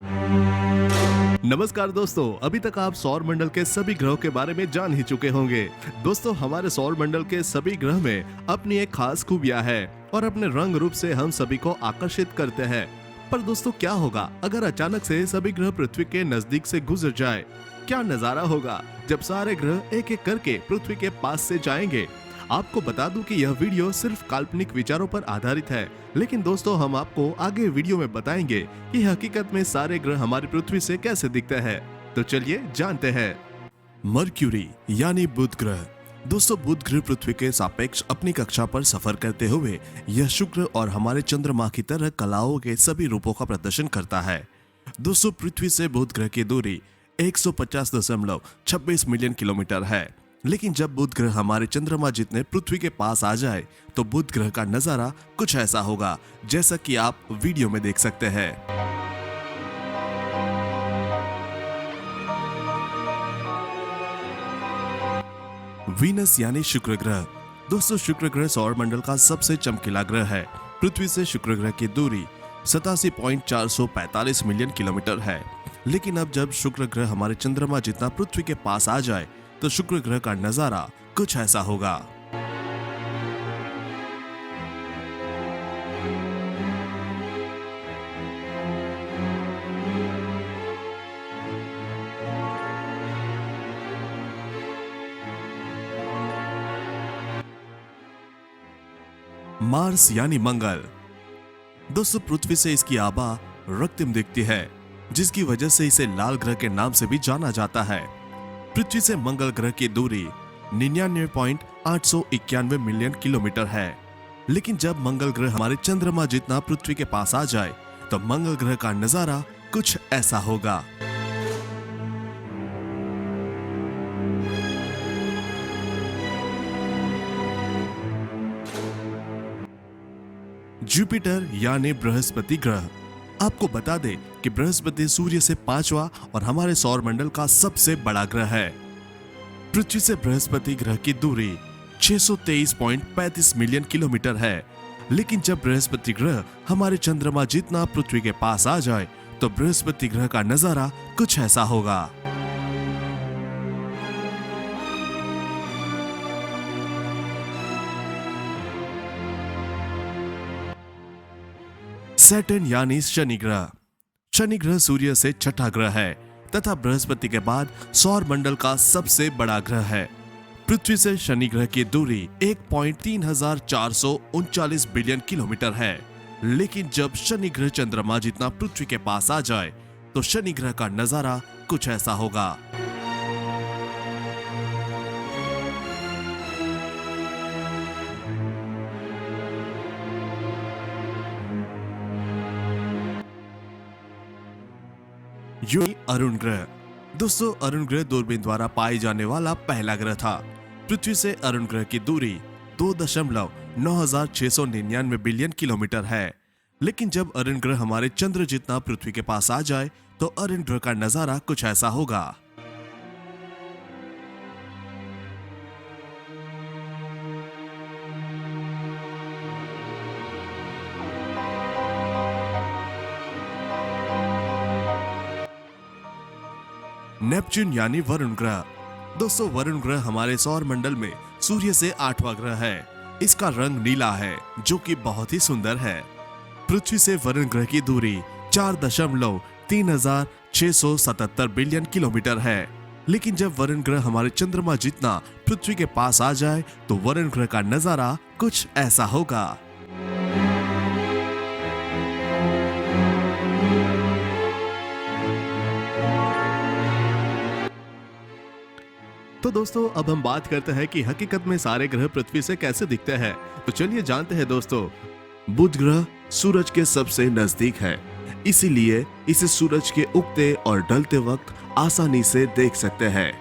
नमस्कार दोस्तों, अभी तक आप सौर मंडल के सभी ग्रहों के बारे में जान ही चुके होंगे। दोस्तों, हमारे सौर मंडल के सभी ग्रह में अपनी एक खास खूबियां है और अपने रंग रूप से हम सभी को आकर्षित करते हैं। पर दोस्तों, क्या होगा अगर अचानक से सभी ग्रह पृथ्वी के नजदीक से गुजर जाए? क्या नजारा होगा जब सारे ग्रह एक एक करके पृथ्वी के पास से जाएंगे? आपको बता दूं कि यह वीडियो सिर्फ काल्पनिक विचारों पर आधारित है, लेकिन दोस्तों हम आपको आगे वीडियो में बताएंगे कि हकीकत में सारे ग्रह हमारी पृथ्वी से कैसे दिखते हैं। तो चलिए जानते हैं। मर्क्यूरी यानी बुध ग्रह। दोस्तों, बुध ग्रह पृथ्वी के सापेक्ष अपनी कक्षा पर सफर करते हुए यह शुक्र और हमारे चंद्रमा की तरह कलाओं के सभी रूपों का प्रदर्शन करता है। दोस्तों, पृथ्वी से बुध ग्रह की दूरी 150.26 मिलियन किलोमीटर है। लेकिन जब बुध ग्रह हमारे चंद्रमा जितने पृथ्वी के पास आ जाए तो बुध ग्रह का नजारा कुछ ऐसा होगा जैसा कि आप वीडियो में देख सकते हैं। वीनस यानी शुक्र ग्रह। दोस्तों, शुक्र ग्रह सौर मंडल का सबसे चमकीला ग्रह है। पृथ्वी से शुक्र ग्रह की दूरी 87.445 मिलियन किलोमीटर है। लेकिन अब जब शुक्र ग्रह हमारे चंद्रमा जितना पृथ्वी के पास आ जाए तो शुक्र ग्रह का नजारा कुछ ऐसा होगा। मार्स यानी मंगल। दोस्तों, पृथ्वी से इसकी आभा रक्तम दिखती है, जिसकी वजह से इसे लाल ग्रह के नाम से भी जाना जाता है। पृथ्वी से मंगल ग्रह की दूरी 99.891 मिलियन किलोमीटर है। लेकिन जब मंगल ग्रह हमारे चंद्रमा जितना पृथ्वी के पास आ जाए तो मंगल ग्रह का नजारा कुछ ऐसा होगा। जुपिटर यानी बृहस्पति ग्रह। आपको बता दें कि बृहस्पति सूर्य से 5वां और हमारे सौर मंडल का सबसे बड़ा ग्रह है। पृथ्वी से बृहस्पति ग्रह की दूरी 623.35 मिलियन किलोमीटर है। लेकिन जब बृहस्पति ग्रह हमारे चंद्रमा जितना पृथ्वी के पास आ जाए तो बृहस्पति ग्रह का नजारा कुछ ऐसा होगा। सैटर्न यानी शनि ग्रह। शनि ग्रह सूर्य से छठा ग्रह है तथा बृहस्पति के बाद सौर मंडल का सबसे बड़ा ग्रह है। पृथ्वी से शनि ग्रह की दूरी 1.3439 बिलियन किलोमीटर है। लेकिन जब शनि ग्रह चंद्रमा जितना पृथ्वी के पास आ जाए तो शनि ग्रह का नजारा कुछ ऐसा होगा। अरुण ग्रह। दोस्तों, अरुण ग्रह दूरबीन द्वारा पाए जाने वाला पहला ग्रह था। पृथ्वी से अरुण ग्रह की दूरी 2.9699 बिलियन किलोमीटर है। लेकिन जब अरुण ग्रह हमारे चंद्र जितना पृथ्वी के पास आ जाए तो अरुण ग्रह का नजारा कुछ ऐसा होगा। नेपच्यून यानी वरुण ग्रह। दोस्तों, वरुण ग्रह हमारे सौर मंडल में सूर्य से 8वां ग्रह है। इसका रंग नीला है जो कि बहुत ही सुंदर है। पृथ्वी से वरुण ग्रह की दूरी 4.3677 बिलियन किलोमीटर है। लेकिन जब वरुण ग्रह हमारे चंद्रमा जितना पृथ्वी के पास आ जाए तो वरुण ग्रह का नजारा कुछ ऐसा होगा। तो दोस्तों, अब हम बात करते हैं कि हकीकत में सारे ग्रह पृथ्वी से कैसे दिखते हैं। तो चलिए जानते हैं दोस्तों। बुध ग्रह सूरज के सबसे नजदीक है, इसीलिए इसे सूरज के उगते और ढलते वक्त आसानी से देख सकते हैं।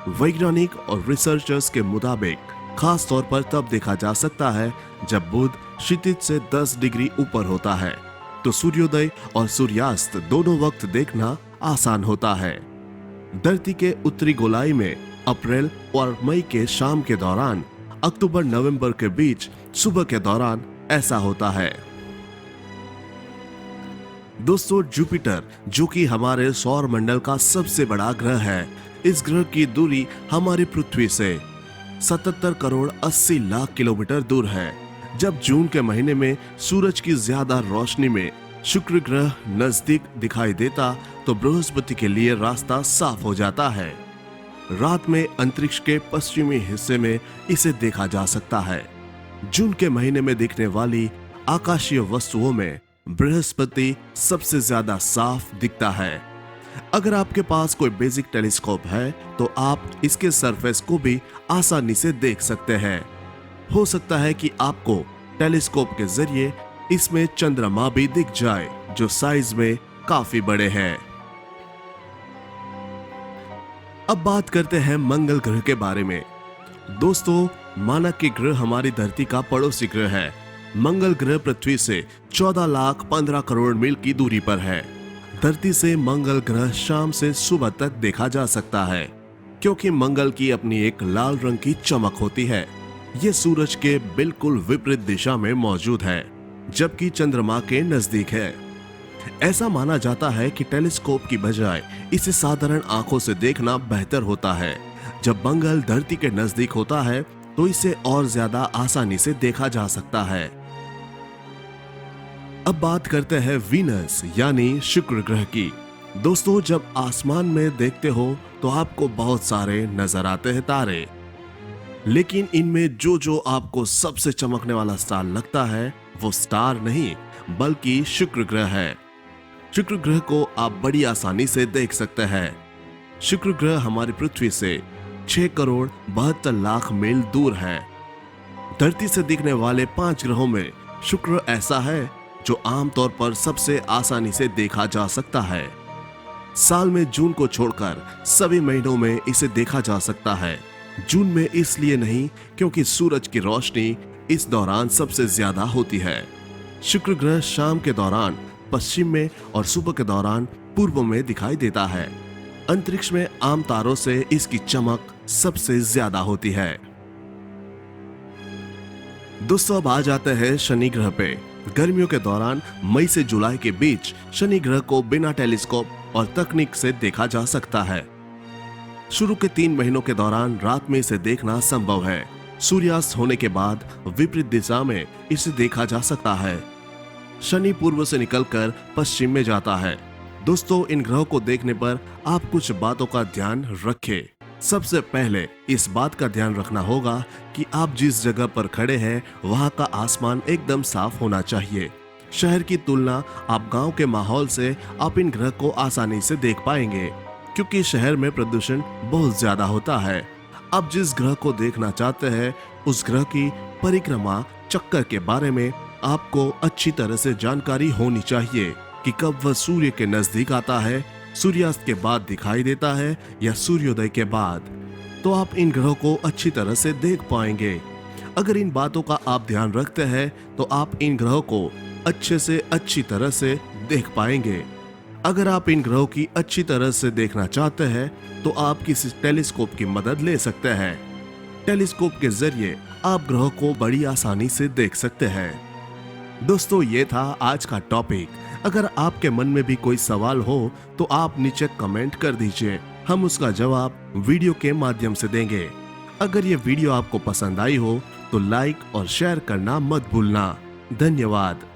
वैज्ञानिक और रिसर्चर्स के मुताबिक खास तौर पर तब देखा जा सकता है जब बुध क्षितिज से 10 डिग्री ऊपर होता है, तो सूर्योदय और सूर्यास्त दोनों वक्त देखना आसान होता है। धरती के उत्तरी गोलाई में अप्रैल और मई के शाम के दौरान, अक्टूबर नवंबर के बीच सुबह के दौरान ऐसा होता है। दोस्तों जुपिटर, जो कि हमारे सौर मंडल का सबसे बड़ा ग्रह है, इस ग्रह की दूरी हमारी पृथ्वी से 77 करोड़ 80 लाख किलोमीटर दूर है। जब जून के महीने में सूरज की ज्यादा रोशनी में शुक्र ग्रह नजदीक दिखाई देता तो बृहस्पति के लिए रास्ता साफ हो जाता है। रात में अंतरिक्ष के पश्चिमी हिस्से में इसे देखा जा सकता है। जून के महीने में दिखने वाली आकाशीय वस्तुओं में बृहस्पति सबसे ज्यादा साफ दिखता है। अगर आपके पास कोई बेसिक टेलीस्कोप है तो आप इसके सरफेस को भी आसानी से देख सकते हैं। हो सकता है कि आपको टेलीस्कोप के जरिए इसमें चंद्रमा भी दिख जाए, जो साइज में काफी बड़े हैं। अब बात करते हैं मंगल ग्रह के बारे में। दोस्तों, माना कि ग्रह हमारी धरती का पड़ोसी ग्रह है। मंगल ग्रह पृथ्वी से 14 लाख 15 करोड़ मील की दूरी पर है। धरती से मंगल ग्रह शाम से सुबह तक देखा जा सकता है, क्योंकि मंगल की अपनी एक लाल रंग की चमक होती है। ये सूरज के बिल्कुल विपरीत दिशा में मौजूद है, जबकि चंद्रमा के नजदीक है। ऐसा माना जाता है कि टेलीस्कोप की बजाय इसे साधारण आंखों से देखना बेहतर होता है। जब मंगल धरती के नजदीक होता है तो इसे और ज्यादा आसानी से देखा जा सकता है। अब बात करते हैं वीनस यानी शुक्र ग्रह की। दोस्तों, जब आसमान में देखते हो तो आपको बहुत सारे नजर आते हैं तारे, लेकिन इनमें जो आपको सबसे चमकने वाला स्टार लगता है वो स्टार नहीं बल्कि शुक्र ग्रह है। शुक्र ग्रह को आप बड़ी आसानी से देख सकते हैं। शुक्र ग्रह हमारी पृथ्वी से 6 करोड़ 72 लाख मील दूर है। धरती से दिखने वाले 5 ग्रहों में शुक्र ऐसा है जो आमतौर पर सबसे आसानी से देखा जा सकता है। साल में जून को छोड़कर सभी महीनों में इसे देखा जा सकता है। जून में इसलिए नहीं क्योंकि सूरज की रोशनी इस दौरान सबसे ज्यादा होती है। शुक्र ग्रह शाम के दौरान पश्चिम में और सुबह के दौरान पूर्व में दिखाई देता है। अंतरिक्ष में आम तारों से इसकी चमक सबसे ज्यादा होती है। दोस्तों, अब आ जाते हैं शनि ग्रह पे। गर्मियों के दौरान मई से जुलाई के बीच शनि ग्रह को बिना टेलीस्कोप और तकनीक से देखा जा सकता है। शुरू के 3 महीनों के दौरान रात में इसे देखना संभव है। सूर्यास्त होने के बाद विपरीत दिशा में इसे देखा जा सकता है। शनि पूर्व से निकलकर पश्चिम में जाता है। दोस्तों, इन ग्रहों को देखने पर आप कुछ बातों का ध्यान रखें। सबसे पहले इस बात का ध्यान रखना होगा कि आप जिस जगह पर खड़े हैं वहां का आसमान एकदम साफ होना चाहिए। शहर की तुलना आप गांव के माहौल से आप इन ग्रह को आसानी से देख पाएंगे, क्योंकि शहर में प्रदूषण बहुत ज्यादा होता है। आप जिस ग्रह को देखना चाहते हैं उस ग्रह की परिक्रमा चक्कर के बारे में आपको अच्छी तरह से जानकारी होनी चाहिए कि कब वह सूर्य के नजदीक आता है, सूर्यास्त के बाद दिखाई देता है या सूर्योदय के बाद। तो आप इन ग्रहों को अच्छी तरह से देख पाएंगे। अगर इन बातों का आप ध्यान रखते हैं तो आप इन ग्रहों को अच्छी तरह से देख पाएंगे। अगर आप इन ग्रहों की अच्छी तरह से देखना चाहते हैं तो आप किसी टेलीस्कोप की मदद ले सकते हैं। टेलीस्कोप के जरिए आप ग्रहों को बड़ी आसानी से देख सकते हैं। दोस्तों, ये था आज का टॉपिक। अगर आपके मन में भी कोई सवाल हो तो आप नीचे कमेंट कर दीजिए, हम उसका जवाब वीडियो के माध्यम से देंगे। अगर ये वीडियो आपको पसंद आई हो तो लाइक और शेयर करना मत भूलना। धन्यवाद।